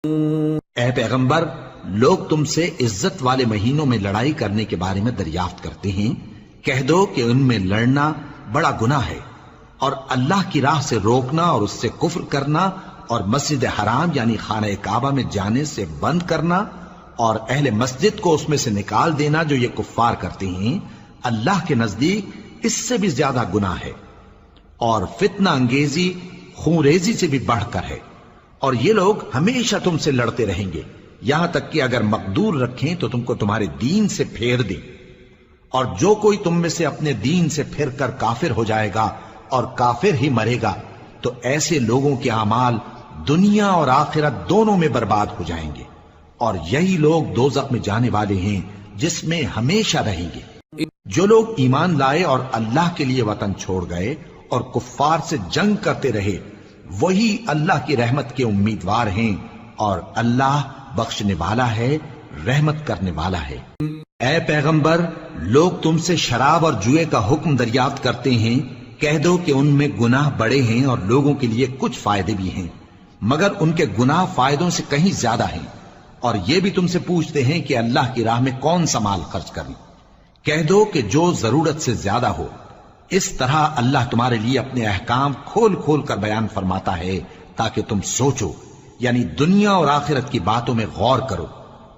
اے پیغمبر، لوگ تم سے عزت والے مہینوں میں لڑائی کرنے کے بارے میں دریافت کرتے ہیں، کہہ دو کہ ان میں لڑنا بڑا گناہ ہے، اور اللہ کی راہ سے روکنا اور اس سے کفر کرنا اور مسجد حرام یعنی خانہ کعبہ میں جانے سے بند کرنا اور اہل مسجد کو اس میں سے نکال دینا جو یہ کفار کرتے ہیں، اللہ کے نزدیک اس سے بھی زیادہ گناہ ہے، اور فتنہ انگیزی خونریزی سے بھی بڑھ کر ہے، اور یہ لوگ ہمیشہ تم سے لڑتے رہیں گے یہاں تک کہ اگر مقدور رکھیں تو تم کو تمہارے دین سے پھیر دیں، اور جو کوئی تم میں سے اپنے دین سے پھر کر کافر ہو جائے گا اور کافر ہی مرے گا تو ایسے لوگوں کے اعمال دنیا اور آخرت دونوں میں برباد ہو جائیں گے، اور یہی لوگ دوزخ میں جانے والے ہیں جس میں ہمیشہ رہیں گے۔ جو لوگ ایمان لائے اور اللہ کے لیے وطن چھوڑ گئے اور کفار سے جنگ کرتے رہے وہی اللہ کی رحمت کے امیدوار ہیں، اور اللہ بخشنے والا ہے، رحمت کرنے والا ہے۔ اے پیغمبر، لوگ تم سے شراب اور جوئے کا حکم دریافت کرتے ہیں، کہہ دو کہ ان میں گناہ بڑے ہیں اور لوگوں کے لیے کچھ فائدے بھی ہیں، مگر ان کے گناہ فائدوں سے کہیں زیادہ ہیں، اور یہ بھی تم سے پوچھتے ہیں کہ اللہ کی راہ میں کون سا مال خرچ کریں، کہہ دو کہ جو ضرورت سے زیادہ ہو۔ اس طرح اللہ تمہارے لیے اپنے احکام کھول کھول کر بیان فرماتا ہے تاکہ تم سوچو، یعنی دنیا اور آخرت کی باتوں میں غور کرو۔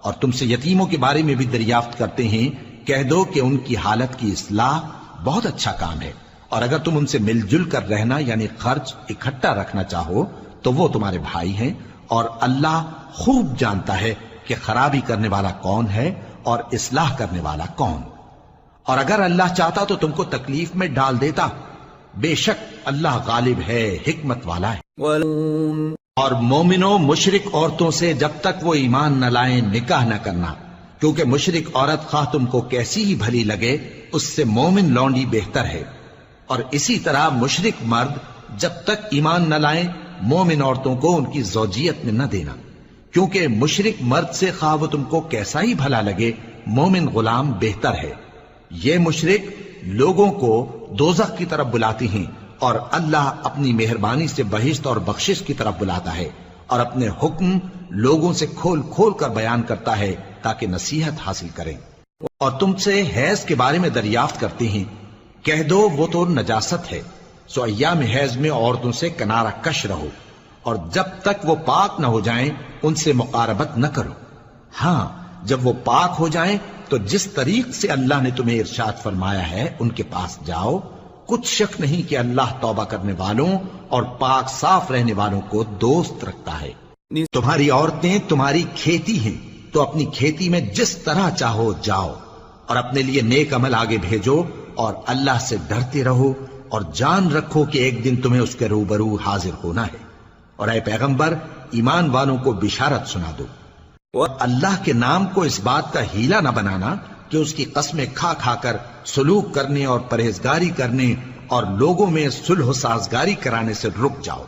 اور تم سے یتیموں کے بارے میں بھی دریافت کرتے ہیں، کہہ دو کہ ان کی حالت کی اصلاح بہت اچھا کام ہے، اور اگر تم ان سے مل جل کر رہنا یعنی خرچ اکٹھا رکھنا چاہو تو وہ تمہارے بھائی ہیں، اور اللہ خوب جانتا ہے کہ خرابی کرنے والا کون ہے اور اصلاح کرنے والا کون۔ اور اگر اللہ چاہتا تو تم کو تکلیف میں ڈال دیتا، بے شک اللہ غالب ہے، حکمت والا ہے۔ اور مومنوں، مشرک عورتوں سے جب تک وہ ایمان نہ لائیں نکاح نہ کرنا، کیونکہ مشرک عورت خواہ تم کو کیسی ہی بھلی لگے اس سے مومن لونڈی بہتر ہے، اور اسی طرح مشرک مرد جب تک ایمان نہ لائیں مومن عورتوں کو ان کی زوجیت میں نہ دینا، کیونکہ مشرک مرد سے خواہ وہ تم کو کیسا ہی بھلا لگے مومن غلام بہتر ہے۔ یہ مشرک لوگوں کو دوزخ کی طرف بلاتے ہیں، اور اللہ اپنی مہربانی سے بہشت اور بخشش کی طرف بلاتا ہے، اور اپنے حکم لوگوں سے کھول کھول کر بیان کرتا ہے تاکہ نصیحت حاصل کریں۔ اور تم سے حیض کے بارے میں دریافت کرتے ہیں، کہہ دو وہ تو نجاست ہے، سو ایام حیض میں عورتوں سے کنارہ کش رہو، اور جب تک وہ پاک نہ ہو جائیں ان سے مقاربت نہ کرو۔ ہاں، جب وہ پاک ہو جائیں تو جس طریق سے اللہ نے تمہیں ارشاد فرمایا ہے ان کے پاس جاؤ، کچھ شک نہیں کہ اللہ توبہ کرنے والوں اور پاک صاف رہنے والوں کو دوست رکھتا ہے۔ تمہاری عورتیں تمہاری کھیتی ہیں، تو اپنی کھیتی میں جس طرح چاہو جاؤ، اور اپنے لیے نیک عمل آگے بھیجو، اور اللہ سے ڈرتے رہو، اور جان رکھو کہ ایک دن تمہیں اس کے روبرو حاضر ہونا ہے۔ اور اے پیغمبر، ایمان والوں کو بشارت سنا دو، اور اللہ کے نام کو اس بات کا ہیلا نہ بنانا کہ اس کی قسمیں کھا کھا کر سلوک کرنے اور پرہیزگاری کرنے اور لوگوں میں صلح و سازگاری کرانے سے رک جاؤ،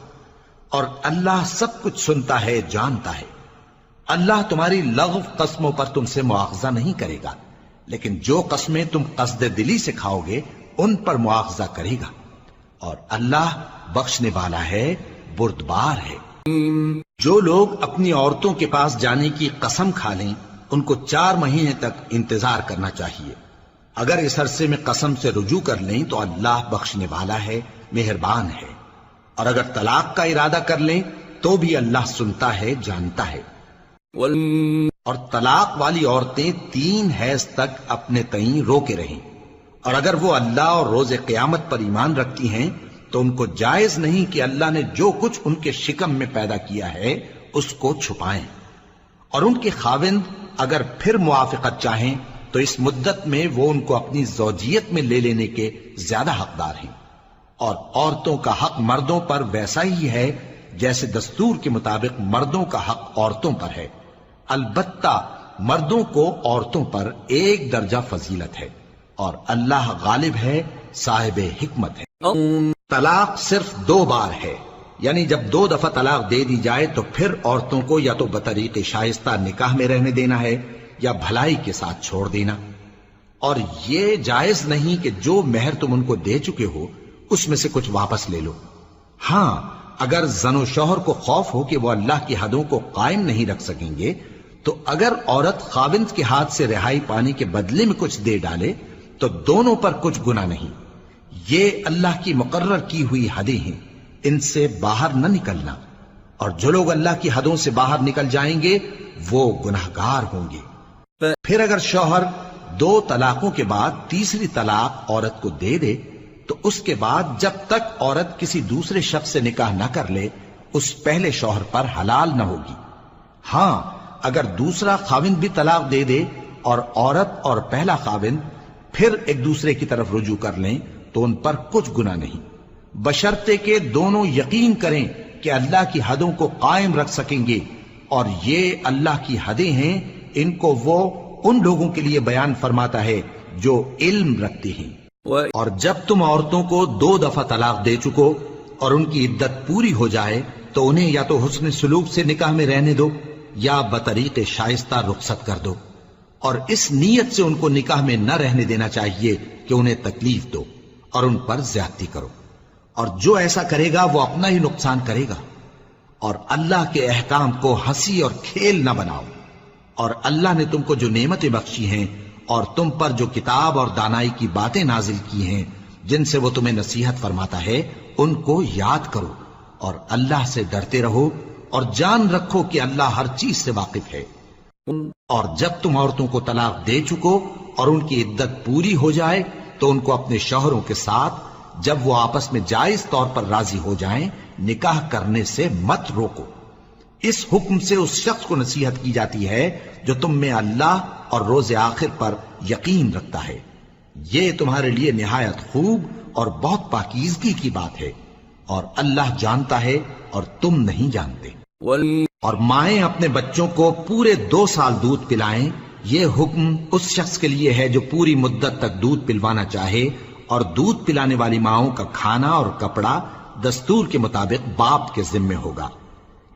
اور اللہ سب کچھ سنتا ہے، جانتا ہے۔ اللہ تمہاری لغو قسموں پر تم سے مواخذہ نہیں کرے گا، لیکن جو قسمیں تم قصد دلی سے کھاؤ گے ان پر مواخذہ کرے گا، اور اللہ بخشنے والا ہے، بردبار ہے۔ جو لوگ اپنی عورتوں کے پاس جانے کی قسم کھا لیں ان کو 4 مہینے تک انتظار کرنا چاہیے، اگر اس عرصے میں قسم سے رجوع کر لیں تو اللہ بخشنے والا ہے، مہربان ہے، اور اگر طلاق کا ارادہ کر لیں تو بھی اللہ سنتا ہے، جانتا ہے۔ اور طلاق والی عورتیں 3 حیض تک اپنے تئیں روکے رہیں، اور اگر وہ اللہ اور روز قیامت پر ایمان رکھتی ہیں تو ان کو جائز نہیں کہ اللہ نے جو کچھ ان کے شکم میں پیدا کیا ہے اس کو چھپائیں، اور ان کے خاوند اگر پھر موافقت چاہیں تو اس مدت میں وہ ان کو اپنی زوجیت میں لے لینے کے زیادہ حقدار ہیں، اور عورتوں کا حق مردوں پر ویسا ہی ہے جیسے دستور کے مطابق مردوں کا حق عورتوں پر ہے، البتہ مردوں کو عورتوں پر 1 درجہ فضیلت ہے، اور اللہ غالب ہے، صاحب حکمت ہے۔ طلاق صرف 2 بار ہے، یعنی جب 2 دفعہ طلاق دے دی جائے تو پھر عورتوں کو یا تو بطریق شائستہ نکاح میں رہنے دینا ہے یا بھلائی کے ساتھ چھوڑ دینا، اور یہ جائز نہیں کہ جو مہر تم ان کو دے چکے ہو اس میں سے کچھ واپس لے لو۔ ہاں، اگر زن و شوہر کو خوف ہو کہ وہ اللہ کی حدوں کو قائم نہیں رکھ سکیں گے تو اگر عورت خاوند کے ہاتھ سے رہائی پانے کے بدلے میں کچھ دے ڈالے تو دونوں پر کچھ گناہ نہیں۔ یہ اللہ کی مقرر کی ہوئی حدیں ہیں، ان سے باہر نہ نکلنا، اور جو لوگ اللہ کی حدوں سے باہر نکل جائیں گے وہ گناہگار ہوں گے۔ پھر اگر شوہر 2 طلاقوں کے بعد تیسری طلاق عورت کو دے دے تو اس کے بعد جب تک عورت کسی دوسرے شخص سے نکاح نہ کر لے اس پہلے شوہر پر حلال نہ ہوگی۔ ہاں اگر دوسرا خاوند بھی طلاق دے دے اور عورت اور پہلا خاوند پھر ایک دوسرے کی طرف رجوع کر لیں تو ان پر کچھ گناہ نہیں، بشرطے کہ دونوں یقین کریں کہ اللہ کی حدوں کو قائم رکھ سکیں گے، اور یہ اللہ کی حدیں ہیں، ان کو وہ ان لوگوں کے لیے بیان فرماتا ہے جو علم رکھتے ہیں۔ اور جب تم عورتوں کو 2 دفعہ طلاق دے چکو اور ان کی عدت پوری ہو جائے تو انہیں یا تو حسن سلوک سے نکاح میں رہنے دو یا بطریق شائستہ رخصت کر دو، اور اس نیت سے ان کو نکاح میں نہ رہنے دینا چاہیے کہ انہیں تکلیف دو اور ان پر زیادتی کرو، اور جو ایسا کرے گا وہ اپنا ہی نقصان کرے گا۔ اور اللہ کے احکام کو ہنسی اور کھیل نہ بناؤ، اور اللہ نے تم کو جو نعمتیں بخشی ہیں اور تم پر جو کتاب اور دانائی کی باتیں نازل کی ہیں جن سے وہ تمہیں نصیحت فرماتا ہے ان کو یاد کرو، اور اللہ سے ڈرتے رہو، اور جان رکھو کہ اللہ ہر چیز سے واقف ہے۔ اور جب تم عورتوں کو طلاق دے چکو اور ان کی عدت پوری ہو جائے تو ان کو اپنے شوہروں کے ساتھ جب وہ آپس میں جائز طور پر راضی ہو جائیں نکاح کرنے سے مت روکو۔ اس حکم سے اس شخص کو نصیحت کی جاتی ہے جو تم میں اللہ اور روز آخر پر یقین رکھتا ہے، یہ تمہارے لیے نہایت خوب اور بہت پاکیزگی کی بات ہے، اور اللہ جانتا ہے اور تم نہیں جانتے۔ اور مائیں اپنے بچوں کو پورے 2 سال دودھ پلائیں، یہ حکم اس شخص کے لیے ہے جو پوری مدت تک دودھ پلوانا چاہے، اور دودھ پلانے والی ماؤں کا کھانا اور کپڑا دستور کے مطابق باپ کے ذمے ہوگا۔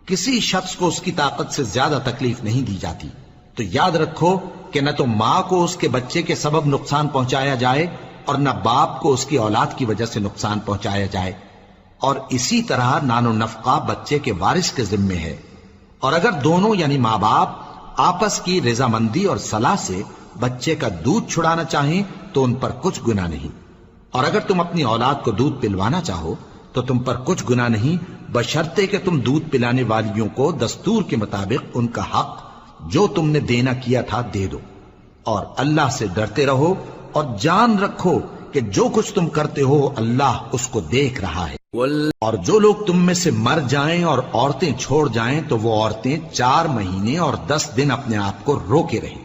کسی شخص کو اس کی طاقت سے زیادہ تکلیف نہیں دی جاتی، تو یاد رکھو کہ نہ تو ماں کو اس کے بچے کے سبب نقصان پہنچایا جائے اور نہ باپ کو اس کی اولاد کی وجہ سے نقصان پہنچایا جائے، اور اسی طرح نان و نفقہ بچے کے وارث کے ذمے ہے۔ اور اگر دونوں یعنی ماں باپ آپس کی رضامندی اور صلاح سے بچے کا دودھ چھڑانا چاہیں تو ان پر کچھ گناہ نہیں، اور اگر تم اپنی اولاد کو دودھ پلوانا چاہو تو تم پر کچھ گناہ نہیں، بشرطے کہ تم دودھ پلانے والیوں کو دستور کے مطابق ان کا حق جو تم نے دینا کیا تھا دے دو، اور اللہ سے ڈرتے رہو، اور جان رکھو کہ جو کچھ تم کرتے ہو اللہ اس کو دیکھ رہا ہے۔ اور جو لوگ تم میں سے مر جائیں اور عورتیں چھوڑ جائیں تو وہ عورتیں 4 مہینے اور 10 دن اپنے آپ کو روکے رہیں،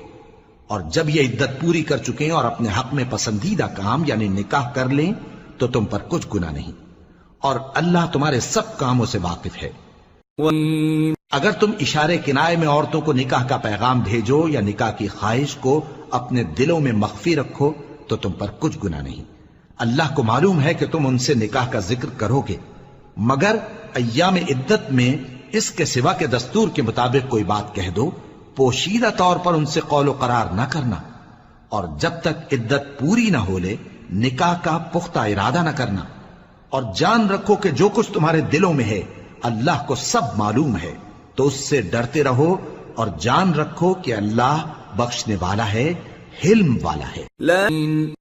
اور جب یہ عدت پوری کر چکیں اور اپنے حق میں پسندیدہ کام یعنی نکاح کر لیں تو تم پر کچھ گناہ نہیں، اور اللہ تمہارے سب کاموں سے واقف ہے۔ اگر تم اشارے کنائے میں عورتوں کو نکاح کا پیغام بھیجو یا نکاح کی خواہش کو اپنے دلوں میں مخفی رکھو تو تم پر کچھ گناہ نہیں، اللہ کو معلوم ہے کہ تم ان سے نکاح کا ذکر کرو گے، مگر ایام عدت میں اس کے سوا کے دستور کے مطابق کوئی بات کہہ دو، پوشیدہ طور پر ان سے قول و قرار نہ کرنا، اور جب تک عدت پوری نہ ہو لے نکاح کا پختہ ارادہ نہ کرنا، اور جان رکھو کہ جو کچھ تمہارے دلوں میں ہے اللہ کو سب معلوم ہے، تو اس سے ڈرتے رہو، اور جان رکھو کہ اللہ بخشنے والا ہے، حلم والا ہے۔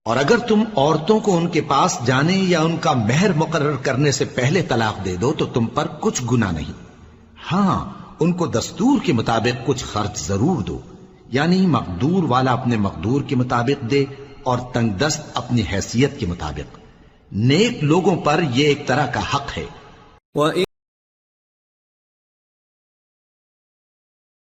اور اگر تم عورتوں کو ان کے پاس جانے یا ان کا مہر مقرر کرنے سے پہلے طلاق دے دو تو تم پر کچھ گناہ نہیں، ہاں ان کو دستور کے مطابق کچھ خرچ ضرور دو، یعنی مقدور والا اپنے مقدور کے مطابق دے اور تنگ دست اپنی حیثیت کے مطابق۔ نیک لوگوں پر یہ ایک طرح کا حق ہے۔